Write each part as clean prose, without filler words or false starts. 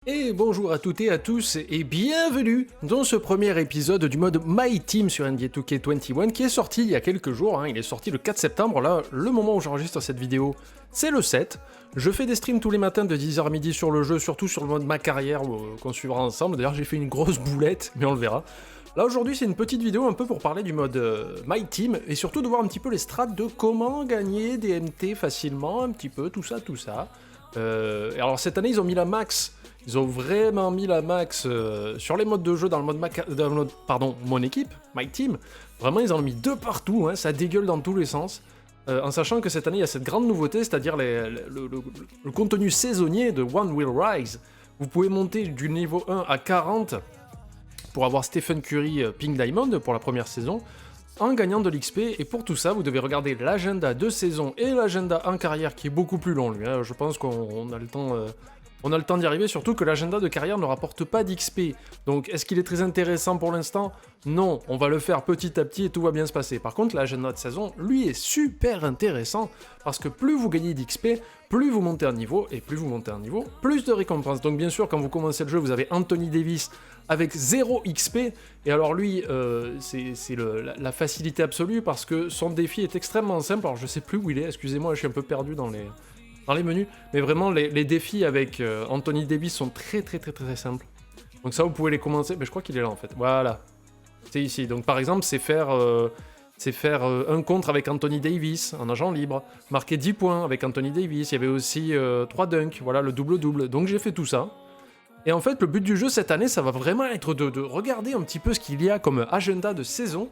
Et bonjour à toutes et à tous et bienvenue dans ce premier épisode du mode My Team sur NBA 2K21 qui est sorti il y a quelques jours, il est sorti le 4 septembre, là le moment où j'enregistre cette vidéo c'est le 7. Je fais des streams tous les matins de 10h à midi sur le jeu, surtout sur le mode ma carrière qu'on suivra ensemble, d'ailleurs j'ai fait une grosse boulette mais on le verra. Là aujourd'hui c'est une petite vidéo un peu pour parler du mode My Team et surtout de voir un petit peu les strats de comment gagner des MT facilement, un petit peu tout ça. Et alors cette année ils ont mis la max. Ils ont vraiment mis la max sur les modes de jeu dans le mode mon équipe, My Team. Vraiment, ils en ont mis deux partout, ça dégueule dans tous les sens. En sachant que cette année, il y a cette grande nouveauté, c'est-à-dire le contenu saisonnier de One Will Rise. Vous pouvez monter du niveau 1 à 40 pour avoir Stephen Curry Pink Diamond pour la première saison, en gagnant de l'XP. Et pour tout ça, vous devez regarder l'agenda de saison et l'agenda en carrière, qui est beaucoup plus long, lui. Je pense qu'on a le temps... On a le temps d'y arriver, surtout que l'agenda de carrière ne rapporte pas d'XP. Donc, est-ce qu'il est très intéressant pour l'instant ? Non, on va le faire petit à petit et tout va bien se passer. Par contre, l'agenda de saison, lui, est super intéressant, parce que plus vous gagnez d'XP, plus vous montez un niveau, et plus vous montez un niveau, plus de récompenses. Donc bien sûr, quand vous commencez le jeu, vous avez Anthony Davis avec 0 XP, et alors lui, c'est la facilité absolue, parce que son défi est extrêmement simple. Alors je sais plus où il est, excusez-moi, je suis un peu perdu dans les menus, mais vraiment les défis avec Anthony Davis sont très simples. Donc ça vous pouvez les commencer, mais je crois qu'il est là en fait, voilà, c'est ici. Donc par exemple c'est faire un contre avec Anthony Davis en agent libre, marquer 10 points avec Anthony Davis, il y avait aussi 3 dunks, voilà le double-double, donc j'ai fait tout ça. Et en fait le but du jeu cette année ça va vraiment être de regarder un petit peu ce qu'il y a comme agenda de saison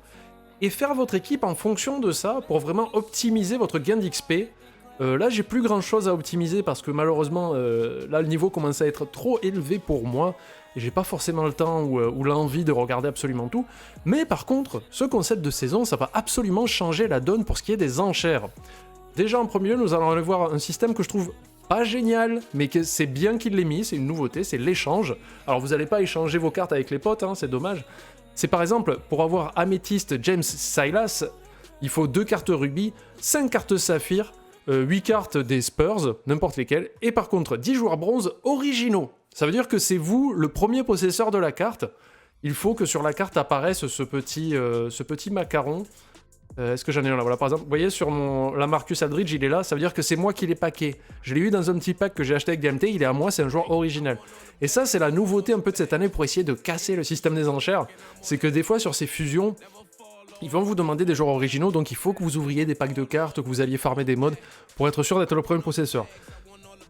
et faire votre équipe en fonction de ça pour vraiment optimiser votre gain d'XP. Là j'ai plus grand chose à optimiser parce que malheureusement là le niveau commence à être trop élevé pour moi et j'ai pas forcément le temps ou l'envie de regarder absolument tout, mais par contre ce concept de saison ça va absolument changer la donne pour ce qui est des enchères. Déjà en premier lieu nous allons aller voir un système que je trouve pas génial mais que c'est bien qu'il l'ait mis, c'est une nouveauté, c'est l'échange. Alors vous allez pas échanger vos cartes avec les potes, c'est dommage. C'est par exemple pour avoir Amethyst James Silas il faut 2 cartes rugby, 5 cartes saphir, 8 cartes des Spurs, n'importe lesquelles, et par contre 10 joueurs bronze originaux. Ça veut dire que c'est vous le premier possesseur de la carte. Il faut que sur la carte apparaisse ce petit macaron. Est-ce que j'en ai un là ? Voilà, par exemple, vous voyez sur la Marcus Aldridge, il est là, ça veut dire que c'est moi qui l'ai packé. Je l'ai eu dans un petit pack que j'ai acheté avec DMT, il est à moi, c'est un joueur original. Et ça, c'est la nouveauté un peu de cette année pour essayer de casser le système des enchères. C'est que des fois, sur ces fusions, ils vont vous demander des joueurs originaux, donc il faut que vous ouvriez des packs de cartes, que vous alliez farmer des mods pour être sûr d'être le premier possesseur.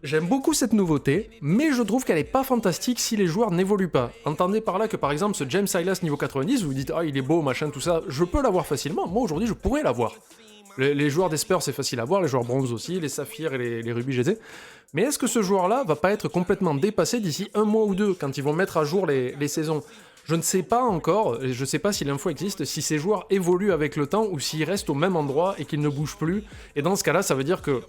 J'aime beaucoup cette nouveauté, mais je trouve qu'elle est pas fantastique si les joueurs n'évoluent pas. Entendez par là que par exemple ce James Silas niveau 90, vous vous dites « Ah, il est beau, machin, tout ça », je peux l'avoir facilement, moi aujourd'hui je pourrais l'avoir. Les joueurs des Spurs c'est facile à voir, les joueurs bronze aussi, les saphirs et les rubis GT. Mais est-ce que ce joueur-là va pas être complètement dépassé d'ici un mois ou deux, quand ils vont mettre à jour les saisons ? Je ne sais pas encore, je ne sais pas si l'info existe, si ces joueurs évoluent avec le temps ou s'ils restent au même endroit et qu'ils ne bougent plus. Et dans ce cas-là, ça veut dire que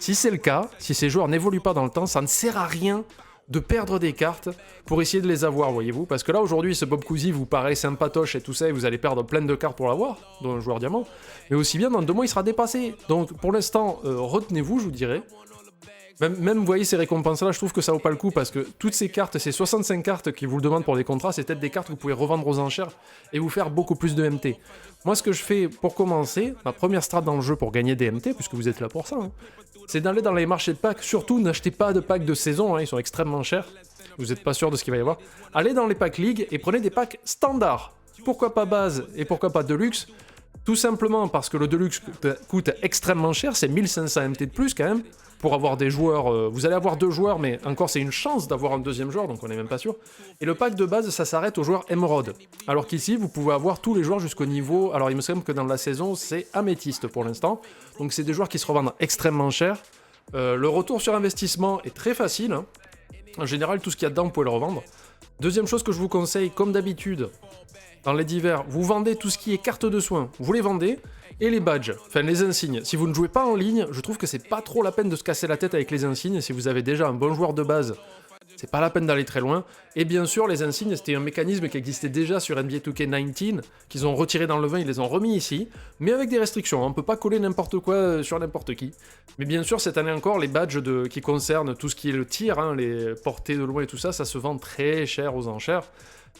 si c'est le cas, si ces joueurs n'évoluent pas dans le temps, ça ne sert à rien de perdre des cartes pour essayer de les avoir, voyez-vous. Parce que là, aujourd'hui, ce Bob Cousy vous paraît sympatoche et tout ça, et vous allez perdre plein de cartes pour l'avoir, dont un joueur diamant. Mais aussi bien, dans 2 mois, il sera dépassé. Donc, pour l'instant, retenez-vous, je vous dirais. Même vous voyez ces récompenses là, je trouve que ça vaut pas le coup parce que toutes ces cartes, ces 65 cartes qui vous le demandent pour des contrats, c'est peut-être des cartes que vous pouvez revendre aux enchères et vous faire beaucoup plus de MT. Moi ce que je fais pour commencer, ma première strat dans le jeu pour gagner des MT, puisque vous êtes là pour ça, c'est d'aller dans les marchés de packs, surtout n'achetez pas de packs de saison, ils sont extrêmement chers, vous n'êtes pas sûr de ce qu'il va y avoir. Allez dans les packs League et prenez des packs standards. Pourquoi pas base et pourquoi pas Deluxe ? Tout simplement parce que le Deluxe coûte extrêmement cher, c'est 1500 MT de plus quand même, pour avoir des joueurs, vous allez avoir 2 joueurs, mais encore c'est une chance d'avoir un deuxième joueur, donc on n'est même pas sûr. Et le pack de base, ça s'arrête aux joueurs Emerald. Alors qu'ici, vous pouvez avoir tous les joueurs jusqu'au niveau, alors il me semble que dans la saison, c'est Améthyste pour l'instant, donc c'est des joueurs qui se revendent extrêmement cher. Le retour sur investissement est très facile, En général, tout ce qu'il y a dedans, vous pouvez le revendre. Deuxième chose que je vous conseille, comme d'habitude, dans les divers, vous vendez tout ce qui est carte de soins, vous les vendez, et les badges, enfin les insignes. Si vous ne jouez pas en ligne, je trouve que c'est pas trop la peine de se casser la tête avec les insignes, si vous avez déjà un bon joueur de base, c'est pas la peine d'aller très loin. Et bien sûr, les insignes, c'était un mécanisme qui existait déjà sur NBA 2K19, qu'ils ont retiré dans le 20, ils les ont remis ici, mais avec des restrictions, on peut pas coller n'importe quoi sur n'importe qui. Mais bien sûr, cette année encore, les badges qui concernent tout ce qui est le tir, hein, les portées de loin et tout ça, ça se vend très cher aux enchères.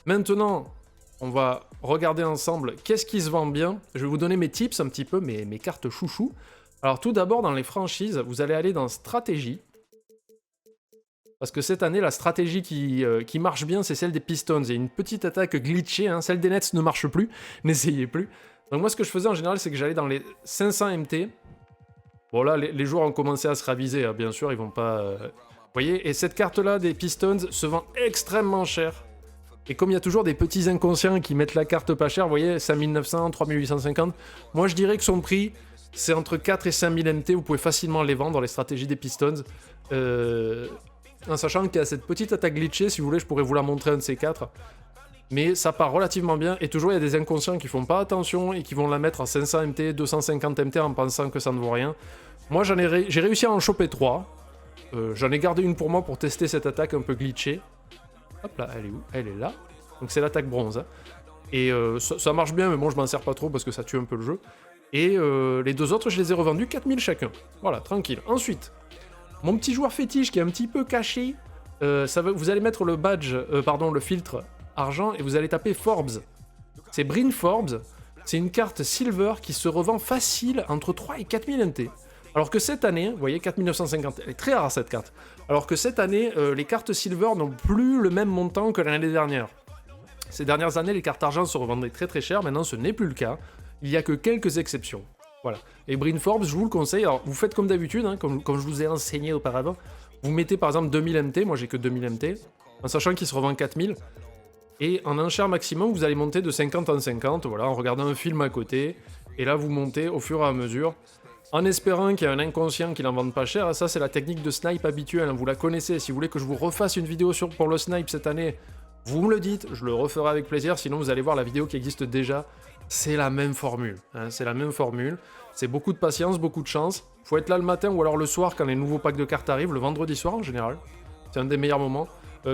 Maintenant, on va regarder ensemble qu'est-ce qui se vend bien. Je vais vous donner mes tips un petit peu, mes cartes chouchou. Alors tout d'abord, dans les franchises, vous allez aller dans stratégie. Parce que cette année, la stratégie qui marche bien, c'est celle des Pistons. Il y a une petite attaque glitchée, hein. Celle des Nets ne marche plus, n'essayez plus. Donc moi, ce que je faisais en général, c'est que j'allais dans les 500 MT. Bon là, les joueurs ont commencé à se raviser, hein. Bien sûr, ils vont pas... Vous voyez, et cette carte-là des Pistons se vend extrêmement cher. Et comme il y a toujours des petits inconscients qui mettent la carte pas chère, vous voyez, 5900, 3850, moi je dirais que son prix, c'est entre 4 et 5000 MT, vous pouvez facilement les vendre, les stratégies des Pistons. En sachant qu'il y a cette petite attaque glitchée, si vous voulez, je pourrais vous la montrer un de ces quatre. Mais ça part relativement bien, et toujours il y a des inconscients qui font pas attention et qui vont la mettre à 500 MT, 250 MT en pensant que ça ne vaut rien. Moi j'ai réussi à en choper 3. J'en ai gardé une pour moi pour tester cette attaque un peu glitchée. Hop là, elle est où? Elle est là. Donc c'est l'attaque bronze. Hein. Et ça marche bien, mais bon, je m'en sers pas trop parce que ça tue un peu le jeu. Et les deux autres, je les ai revendus 4000 chacun. Voilà, tranquille. Ensuite, mon petit joueur fétiche qui est un petit peu caché, vous allez mettre le badge, le filtre argent et vous allez taper Forbes. C'est Bryn Forbes. C'est une carte silver qui se revend facile entre 3 et 4000 MT. Alors que cette année, vous voyez, 4950, elle est très rare cette carte. Alors que cette année, les cartes silver n'ont plus le même montant que l'année dernière. Ces dernières années, les cartes argent se revendaient très très cher, maintenant ce n'est plus le cas. Il n'y a que quelques exceptions. Voilà. Et Bryn Forbes, je vous le conseille, alors vous faites comme d'habitude, hein, comme je vous ai enseigné auparavant. Vous mettez par exemple 2000 MT, moi j'ai que 2000 MT, en sachant qu'il se revend 4000. Et en enchère maximum, vous allez monter de 50 en 50, voilà, en regardant un film à côté. Et là, vous montez au fur et à mesure. En espérant qu'il y ait un inconscient qui n'en vende pas cher, ça c'est la technique de snipe habituelle, hein, vous la connaissez, si vous voulez que je vous refasse une vidéo pour le snipe cette année, vous me le dites, je le referai avec plaisir, sinon vous allez voir la vidéo qui existe déjà, c'est la même formule, hein, c'est la même formule, c'est beaucoup de patience, beaucoup de chance, faut être là le matin ou alors le soir quand les nouveaux packs de cartes arrivent, le vendredi soir en général, c'est un des meilleurs moments.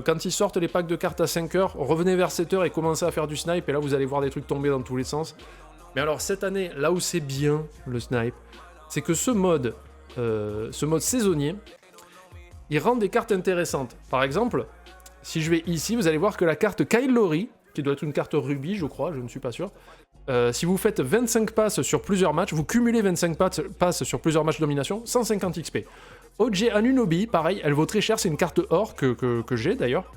Quand ils sortent les packs de cartes à 5h, revenez vers 7h et commencez à faire du snipe, et là vous allez voir des trucs tomber dans tous les sens. Mais alors cette année, là où c'est bien le snipe, c'est que ce mode saisonnier, il rend des cartes intéressantes. Par exemple, si je vais ici, vous allez voir que la carte Kyle Lowry, qui doit être une carte rubis, je crois, je ne suis pas sûr, si vous faites 25 passes sur plusieurs matchs, vous cumulez 25 passes sur plusieurs matchs de domination, 150 XP. OJ Anunoby, pareil, elle vaut très cher, c'est une carte or que j'ai d'ailleurs.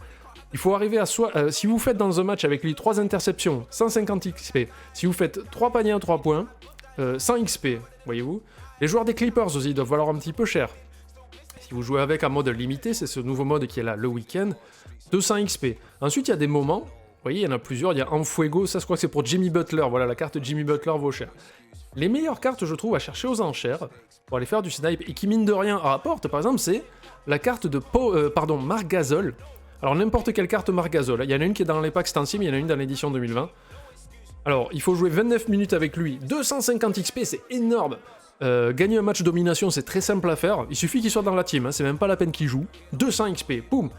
Il faut arriver à si vous faites dans un match avec lui 3 interceptions, 150 XP. Si vous faites 3 paniers à 3 points, 100 XP, voyez-vous. Les joueurs des Clippers aussi doivent valoir un petit peu cher. Si vous jouez avec un mode limité, c'est ce nouveau mode qui est là le week-end, 200 XP. Ensuite, il y a des moments, vous voyez, il y en a plusieurs, il y a Enfuego, ça je crois que c'est pour Jimmy Butler, voilà, la carte Jimmy Butler vaut cher. Les meilleures cartes, je trouve, à chercher aux enchères, pour aller faire du snipe, et qui mine de rien rapporte, par exemple, c'est la carte de Marc Gasol. Alors n'importe quelle carte Marc Gasol, il y en a une qui est dans les packs Stencil, il y en a une dans l'édition 2020. Alors, il faut jouer 29 minutes avec lui, 250 XP, c'est énorme. Gagner un match domination, c'est très simple à faire. Il suffit qu'il soit dans la team, hein, c'est même pas la peine qu'il joue. 200 XP, boum.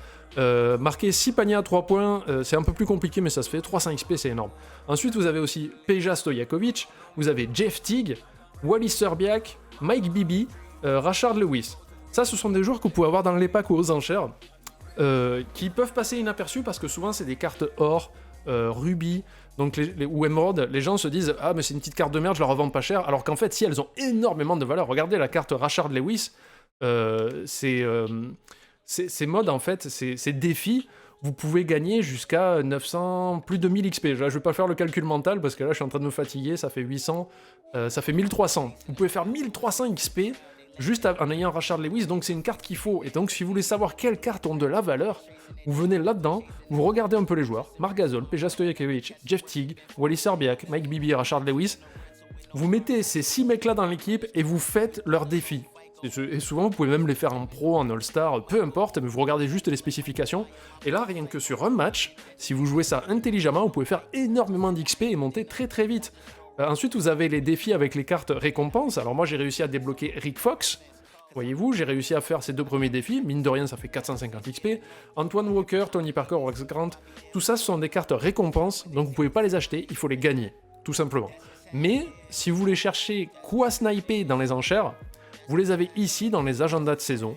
Marquer 6 paniers à 3 points, c'est un peu plus compliqué, mais ça se fait. 300 XP, c'est énorme. Ensuite, vous avez aussi Peja Stojakovic, vous avez Jeff Teague, Wally Szczerbiak, Mike Bibby, Rashard Lewis. Ça, ce sont des joueurs que vous pouvez avoir dans les packs ou aux enchères, qui peuvent passer inaperçus parce que souvent, c'est des cartes or, rubis. Donc ou émeraude, les gens se disent « Ah, mais c'est une petite carte de merde, je la revends pas cher », alors qu'en fait, si elles ont énormément de valeur. Regardez la carte Rashard Lewis, ces modes, en fait, ces défis, vous pouvez gagner jusqu'à 900, plus de 1000 XP. Je vais pas faire le calcul mental, parce que là, je suis en train de me fatiguer, ça fait 800, ça fait 1300. Vous pouvez faire 1300 XP juste en ayant Rashard Lewis, donc c'est une carte qu'il faut. Et donc, si vous voulez savoir quelles cartes ont de la valeur, vous venez là-dedans, vous regardez un peu les joueurs, Marc Gasol, Peja Stojakovic, Jeff Teague, Wally Szczerbiak, Mike Bibby et Rashard Lewis, vous mettez ces 6 mecs-là dans l'équipe et vous faites leurs défis. Et souvent, vous pouvez même les faire en pro, en all-star, peu importe, mais vous regardez juste les spécifications. Et là, rien que sur un match, si vous jouez ça intelligemment, vous pouvez faire énormément d'XP et monter très très vite. Ensuite, vous avez les défis avec les cartes récompenses. Alors moi, j'ai réussi à débloquer Rick Fox. Voyez-vous, j'ai réussi à faire ces 2 premiers défis, mine de rien ça fait 450 XP. Antoine Walker, Tony Parker, Rex Grant, tout ça ce sont des cartes récompenses, donc vous pouvez pas les acheter, il faut les gagner, tout simplement. Mais si vous voulez chercher quoi sniper dans les enchères, vous les avez ici dans les agendas de saison.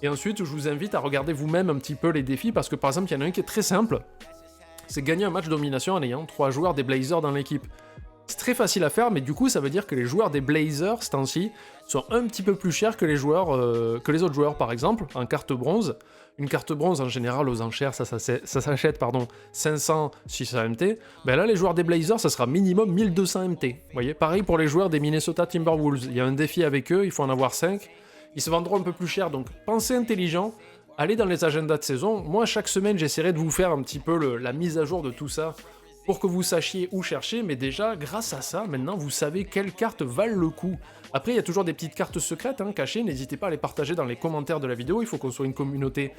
Et ensuite, je vous invite à regarder vous-même un petit peu les défis, parce que par exemple, il y en a un qui est très simple, c'est gagner un match domination en ayant 3 joueurs des Blazers dans l'équipe. C'est très facile à faire, mais du coup, ça veut dire que les joueurs des Blazers, ce temps-ci, sont un petit peu plus chers que les autres joueurs, par exemple, en carte bronze. Une carte bronze, en général, aux enchères, ça s'achète, 500, 600 MT. Ben là, les joueurs des Blazers, ça sera minimum 1200 MT. Vous voyez, pareil pour les joueurs des Minnesota Timberwolves. Il y a un défi avec eux, il faut en avoir 5. Ils se vendront un peu plus cher, donc pensez intelligent. Allez dans les agendas de saison. Moi, chaque semaine, j'essaierai de vous faire un petit peu la mise à jour de tout ça, pour que vous sachiez où chercher, mais déjà, grâce à ça, maintenant, vous savez quelles cartes valent le coup. Après, il y a toujours des petites cartes secrètes, cachées, n'hésitez pas à les partager dans les commentaires de la vidéo, il faut qu'on soit une communauté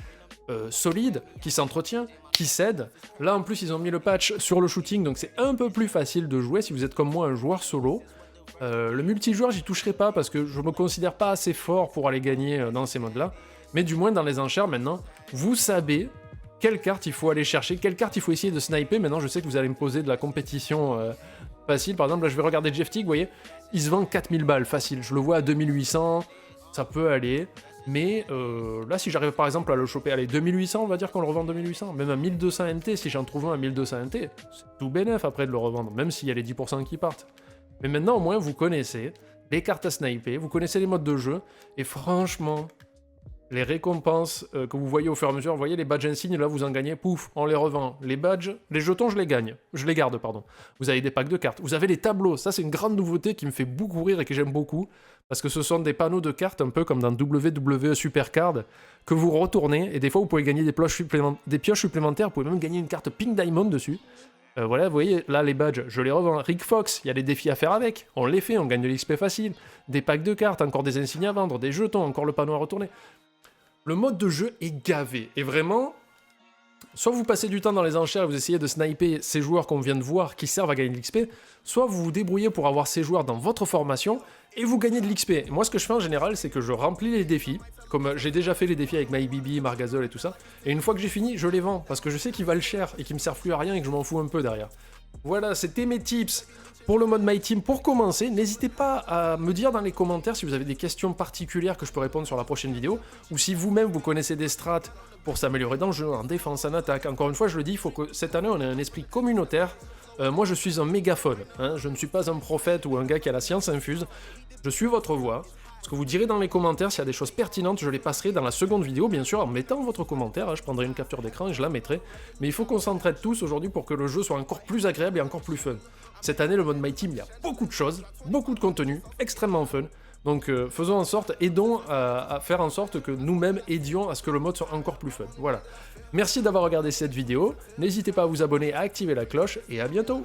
solide, qui s'entretient, qui s'aide. Là, en plus, ils ont mis le patch sur le shooting, donc c'est un peu plus facile de jouer si vous êtes comme moi un joueur solo. Le multijoueur, j'y toucherai pas, parce que je me considère pas assez fort pour aller gagner dans ces modes-là, mais du moins, dans les enchères, maintenant, vous savez quelle carte il faut aller chercher, quelle carte il faut essayer de sniper. Maintenant, je sais que vous allez me poser de la compétition facile. Par exemple, là, je vais regarder Jeff Teague, vous voyez, il se vend 4000 balles, facile. Je le vois à 2800, ça peut aller. Mais là, si j'arrive par exemple à le choper, allez, 2800, on va dire qu'on le revend 2800. Même à 1200 MT, si j'en trouve un à 1200 MT, c'est tout bénef après de le revendre, même s'il y a les 10% qui partent. Mais maintenant, au moins, vous connaissez les cartes à sniper, vous connaissez les modes de jeu, et franchement, les récompenses que vous voyez au fur et à mesure, vous voyez les badges insignes, là vous en gagnez, pouf, on les revend. Les badges, les jetons, je les garde, pardon. Vous avez des packs de cartes, vous avez les tableaux, ça c'est une grande nouveauté qui me fait beaucoup rire et que j'aime beaucoup, parce que ce sont des panneaux de cartes, un peu comme dans WWE Supercard, que vous retournez, et des fois vous pouvez gagner des pioches supplémentaires, vous pouvez même gagner une carte Pink Diamond dessus. Voilà, vous voyez, là les badges, je les revends. Rick Fox, il y a des défis à faire avec, on les fait, on gagne de l'XP facile, des packs de cartes, encore des insignes à vendre, des jetons, encore le panneau à retourner. Le mode de jeu est gavé, et vraiment, soit vous passez du temps dans les enchères et vous essayez de sniper ces joueurs qu'on vient de voir qui servent à gagner de l'XP, soit vous vous débrouillez pour avoir ces joueurs dans votre formation et vous gagnez de l'XP. Et moi, ce que je fais en général, c'est que je remplis les défis, comme j'ai déjà fait les défis avec MyBB, Margazol et tout ça, et une fois que j'ai fini, je les vends, parce que je sais qu'ils valent cher et qu'ils me servent plus à rien et que je m'en fous un peu derrière. Voilà, c'était mes tips pour le mode My Team. Pour commencer, n'hésitez pas à me dire dans les commentaires si vous avez des questions particulières que je peux répondre sur la prochaine vidéo, ou si vous-même vous connaissez des strats pour s'améliorer dans le jeu, en défense, en attaque. Encore une fois, je le dis, il faut que cette année on ait un esprit communautaire. Moi je suis un mégaphone, je ne suis pas un prophète ou un gars qui a la science infuse, je suis votre voix. Ce que vous direz dans les commentaires, s'il y a des choses pertinentes, je les passerai dans la seconde vidéo, bien sûr, en mettant votre commentaire, je prendrai une capture d'écran et je la mettrai. Mais il faut qu'on s'entraide tous aujourd'hui pour que le jeu soit encore plus agréable et encore plus fun. Cette année, le mode My Team, il y a beaucoup de choses, beaucoup de contenu, extrêmement fun. Donc faisons en sorte, aidons à faire en sorte que nous-mêmes aidions à ce que le mode soit encore plus fun. Voilà. Merci d'avoir regardé cette vidéo, n'hésitez pas à vous abonner, à activer la cloche, et à bientôt!